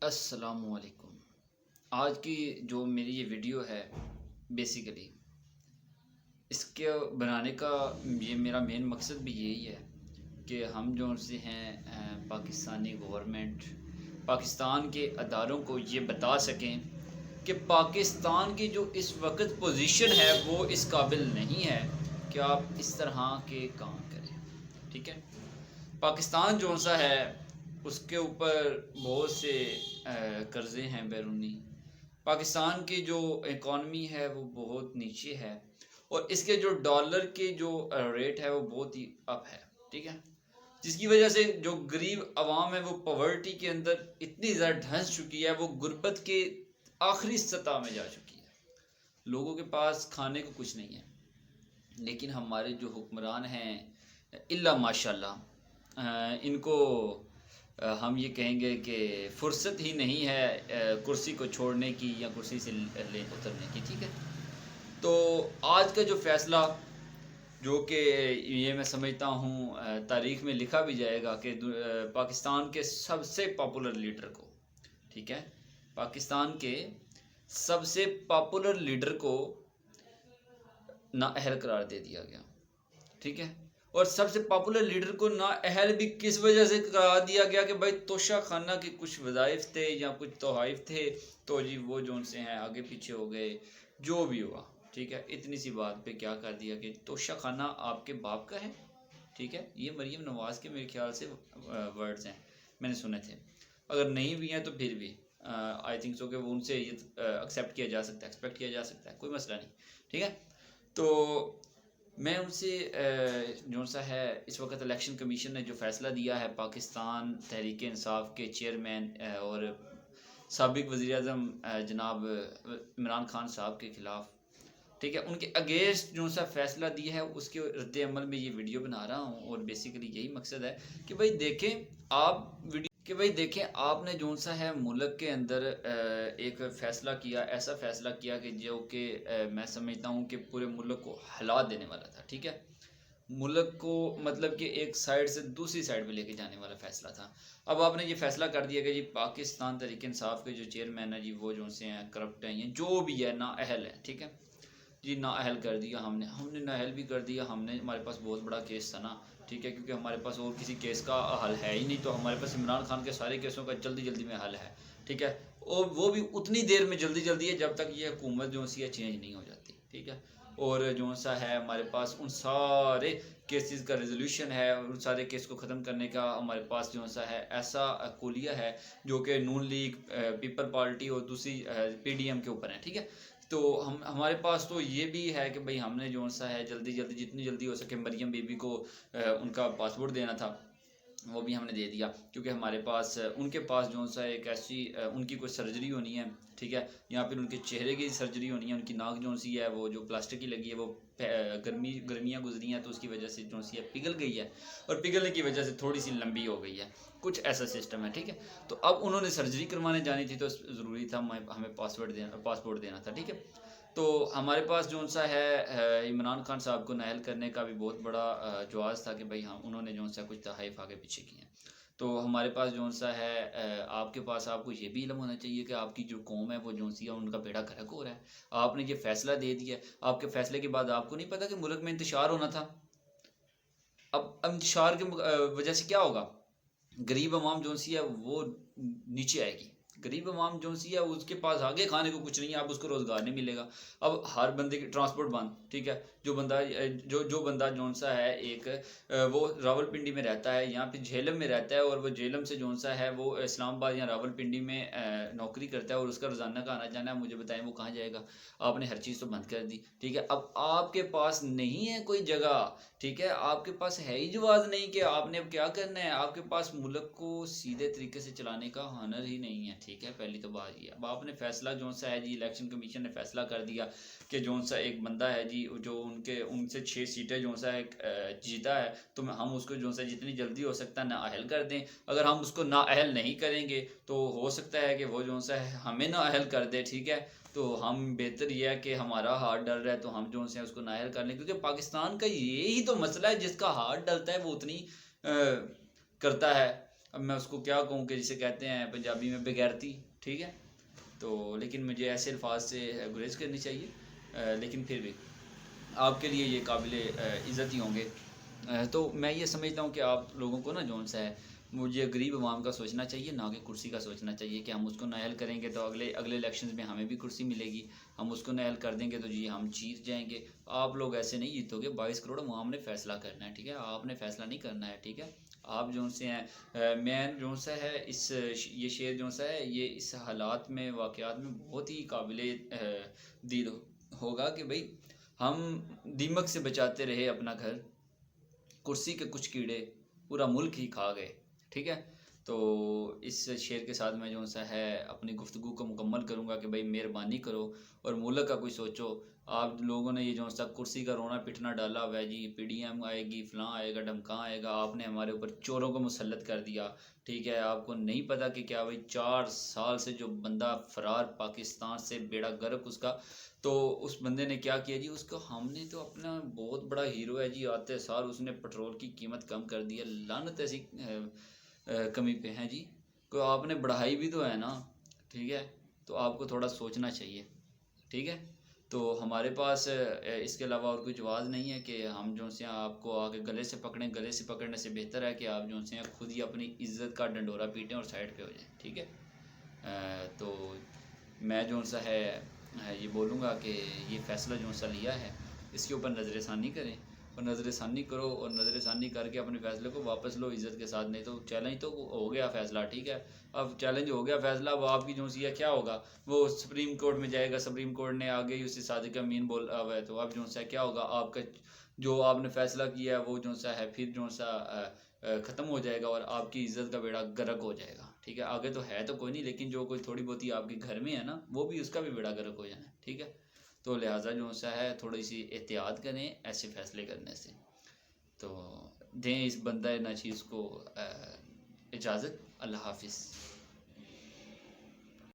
अस्सलामुअलैकुम। आज की जो मेरी ये वीडियो है, बेसिकली इसके बनाने का ये मेरा मेन मकसद भी यही है कि हम जो से हैं पाकिस्तानी गवर्नमेंट, पाकिस्तान के अदारों को ये बता सकें कि पाकिस्तान की जो इस वक्त पोजीशन है वो इस काबिल नहीं है कि आप इस तरह के काम करें। ठीक है, पाकिस्तान जो सा है उसके ऊपर बहुत से कर्ज़े हैं बैरूनी। पाकिस्तान की जो इकॉनमी है वो बहुत नीचे है और इसके जो डॉलर के जो रेट है वो बहुत ही अप है। ठीक है, जिसकी वजह से जो गरीब आवाम है वो पॉवर्टी के अंदर इतनी ज़्यादा धंस चुकी है, वो गुर्बत के आखिरी सतह में जा चुकी है। लोगों के पास खाने को कुछ नहीं है, लेकिन हमारे जो हुक्मरान हैं इल्ला माशाल्लाह इनको हम ये कहेंगे कि फुर्सत ही नहीं है कुर्सी को छोड़ने की या कुर्सी से ले उतरने की। ठीक है, तो आज का जो फ़ैसला, जो कि ये मैं समझता हूँ तारीख़ में लिखा भी जाएगा कि पाकिस्तान के सबसे पॉपुलर लीडर को, ठीक है, पाकिस्तान के सबसे पॉपुलर लीडर को नाअहल करार दे दिया गया। ठीक है, और सबसे पॉपुलर लीडर को नाअहल भी किस वजह से करार दिया गया कि भाई तोशा खाना के कुछ वज़ाइफ थे या कुछ तोहाइफ थे, तो जी वो जो उनसे हैं आगे पीछे हो गए, जो भी हुआ। ठीक है, इतनी सी बात पे क्या कर दिया कि तोशा खाना आपके बाप का है। ठीक है, ये मरीम नवाज़ के मेरे ख्याल से वर्ड्स हैं, मैंने सुने थे। अगर नहीं भी हैं तो फिर भी आई थिंक सो कि वो उनसे ये एक्सेप्ट किया जा सकता है, एक्सपेक्ट किया जा सकता है, कोई मसला नहीं। ठीक है, तो मैं उनसे जो सा है इस वक्त इलेक्शन कमीशन ने जो फ़ैसला दिया है पाकिस्तान तहरीक इंसाफ के चेयरमैन और साबिक वज़ीर-ए-आज़म जनाब इमरान खान साहब के ख़िलाफ़, ठीक है, उनके अगेंस्ट जो सा फ़ैसला दिया है उसके रद्द अमल में ये वीडियो बना रहा हूँ। और बेसिकली यही मकसद है कि भाई देखें आप वीडियो कि भाई देखें आपने जो सा है मुल्क के अंदर एक फ़ैसला किया, ऐसा फ़ैसला किया कि जो कि मैं समझता हूँ कि पूरे मुल्क को हिला देने वाला था। ठीक है, मुल्क को मतलब कि एक साइड से दूसरी साइड पे लेके जाने वाला फ़ैसला था। अब आपने ये फ़ैसला कर दिया कि जी पाकिस्तान तहरीक इंसाफ के जो चेयरमैन है जी वो जो से हैं करप्ट हैं, जो भी है नाअहल है। ठीक है जी, नाअहल कर दिया हमने हमने नाअहल भी कर दिया हमने। हमारे पास बहुत बड़ा केस था ना, ठीक है, क्योंकि हमारे पास और किसी केस का हल है ही नहीं, तो हमारे पास इमरान खान के सारे केसों का जल्दी जल्दी में हल है। ठीक है, और वो भी उतनी देर में जल्दी जल्दी है जब तक ये हुकूमत जो सी है चेंज नहीं हो जाती। ठीक है, और जो सा है हमारे पास उन सारे केसेस का रेजोल्यूशन है, उन सारे केस को ख़त्म करने का हमारे पास जो सा है ऐसा कोलिया है जो कि नून लीग, पीपल पार्टी और दूसरी पीडीएम के ऊपर है। ठीक है, तो हम हमारे पास तो ये भी है कि भाई हमने जो सा है जल्दी जल्दी जितनी जल्दी हो सके मरियम बीबी को उनका पासपोर्ट देना था, वो भी हमने दे दिया, क्योंकि हमारे पास उनके पास जो सा एक ऐसी उनकी कोई सर्जरी होनी है। ठीक है, या फिर उनके चेहरे की सर्जरी होनी है, उनकी नाक जो सी है वो जो प्लास्टिक की लगी है वो गर्मियाँ गुजरी हैं तो उसकी वजह से जो सी है पिघल गई है, और पिघलने की वजह से थोड़ी सी लंबी हो गई है, कुछ ऐसा सिस्टम है। ठीक है, तो अब उन्होंने सर्जरी करवाने जानी थी तो ज़रूरी था हमें पासपोर्ट देना था। ठीक है, तो हमारे पास जो सा है इमरान खान साहब को नाअहल करने का भी बहुत बड़ा जवाज़ था कि भाई हाँ उन्होंने जो सा कुछ तहाइफ आगे पीछे किए हैं। तो हमारे पास जो सा है आपके पास आपको ये भी इल्म होना चाहिए कि आपकी जो कौम है वो जो सी है उनका बेड़ा गर्क हो रहा है। आपने ये फ़ैसला दे दिया, आपके फ़ैसले के बाद आपको नहीं पता कि मुल्क में इंतशार होना था। अब इंतशार की वजह से क्या होगा, गरीब आवाम जो सी है वो नीचे आएगी। गरीब आवाम जो सी है उसके पास आगे खाने को कुछ नहीं है, अब उसको रोज़गार नहीं मिलेगा। अब हर बंदे की ट्रांसपोर्ट बंद। ठीक है, जो बंदा जो सा है एक वो रावलपिंडी में रहता है या फिर झेलम में रहता है, और वो झेलम से जो सा है वो इस्लामाबाद या रावलपिंडी में नौकरी करता है और उसका रोज़ाना का आना जाना है, मुझे बताएं वो कहाँ जाएगा। आपने हर चीज़ तो बंद कर दी। ठीक है, अब आपके पास नहीं है कोई जगह। ठीक है, आपके पास है ही जवाज़ नहीं कि आपने अब क्या करना है। आपके पास मुल्क को सीधे तरीके से चलाने का हुनर ही नहीं है। ठीक है, पहली तो बात ये। अब आपने फ़ैसला जो सा है जी इलेक्शन कमीशन ने फ़ैसला कर दिया कि जो सा एक बंदा है जी जो उनसे 6 सीटें जो सा जीता है, तो हम उसको जो सा जितनी जल्दी हो सकता है नाअहल कर दें। अगर हम उसको नाअहल नहीं करेंगे तो हो सकता है कि वो जो सा है हमें नाअहल कर दे। ठीक है, तो हम बेहतर ये है कि हमारा हाथ डल रहा है तो हम जो से उसको नाहल कर लें, क्योंकि पाकिस्तान का यही तो मसला है, जिसका हाथ डलता है वो उतनी करता है। अब मैं उसको क्या कहूँ कि जिसे कहते हैं पंजाबी में बेगैरती, ठीक है। तो लेकिन मुझे ऐसे अल्फाज से गुरेज करनी चाहिए, लेकिन फिर भी आपके लिए ये काबिल इज़्ज़त ही होंगे। तो मैं ये समझता हूँ कि आप लोगों को ना जौन सा है, मुझे गरीब आवाम का सोचना चाहिए, ना कि कुर्सी का सोचना चाहिए कि हम उसको नाअहल करेंगे तो अगले अगले इलेक्शंस में हमें भी कुर्सी मिलेगी, हम उसको नाअहल कर देंगे तो जी हम जीत जाएंगे। आप लोग ऐसे नहीं जीतोगे। 22 करोड़ आवाम ने फैसला करना है, ठीक है, आपने फैसला नहीं करना है, ठीक है। आप जो से हैं मैन जो सा है इस ये शेर जो सा है ये इस हालात में वाक़यात में बहुत ही काबिल दिल होगा कि भाई हम दीमक से बचाते रहे अपना घर, कुर्सी के कुछ कीड़े पूरा मुल्क ही खा गए, ठीक है। तो इस शेर के साथ मैं जो सा है अपनी गुफ्तगू को मुकम्मल करूँगा कि भाई मेहरबानी करो और मुल्क का कुछ सोचो। आप लोगों ने ये जो सा कुर्सी का रोना पिटना डाला हुआ है जी, पीडीएम आएगी, फलां आएगा, ढमकां आएगा, आपने हमारे ऊपर चोरों को मुसल्लत कर दिया, ठीक है। आपको नहीं पता कि क्या भाई 4 साल से जो बंदा फरार पाकिस्तान से बेड़ा गर्क उसका, तो उस बंदे ने क्या किया जी, उसको हमने तो अपना बहुत बड़ा हीरो है जी, आते सार उसने पेट्रोल की कीमत कम कर दी है। लानत ऐसी कमी पे है जी, को आपने बढ़ाई भी तो है ना, ठीक है। तो आपको थोड़ा सोचना चाहिए, ठीक है। तो हमारे पास इसके अलावा और कोई जवाब नहीं है कि हम जो से आपको आके गले से पकड़ें। गले से पकड़ने से बेहतर है कि आप जो से खुद ही अपनी इज्जत का डंडोरा पीटें और साइड पे हो जाएं, ठीक है। तो मैं जो सा है ये बोलूँगा कि ये फ़ैसला जो सा लिया है इसके ऊपर नज़रसानी करें, और नज़रसानी करो और नज़रसानी करके अपने फ़ैसले को वापस लो इज़्ज़त के साथ। नहीं तो चैलेंज तो हो गया फ़ैसला, ठीक है। अब चैलेंज हो गया फ़ैसला, अब आपकी जो सी है क्या होगा, वो सुप्रीम कोर्ट में जाएगा, सुप्रीम कोर्ट ने आगे ही उसे सादिक अमीन बोला हुआ है, तो अब जो सा क्या होगा, आपका जो आपने फ़ैसला किया है वो जो सा है फिर जो सा ख़त्म हो जाएगा और आपकी इज़्ज़त का बेड़ा गर्क हो जाएगा, ठीक है। आगे तो है तो कोई नहीं, लेकिन जो कोई थोड़ी बहुत ही आपके घर में है ना, वो भी उसका भी बेड़ा गर्क हो जाना है, ठीक है। तो लिहाजा जो सा है थोड़ी सी एहतियात करें ऐसे फ़ैसले करने से। तो दें इस बंदा नाचीज़ को इजाज़त। अल्लाह हाफिज़।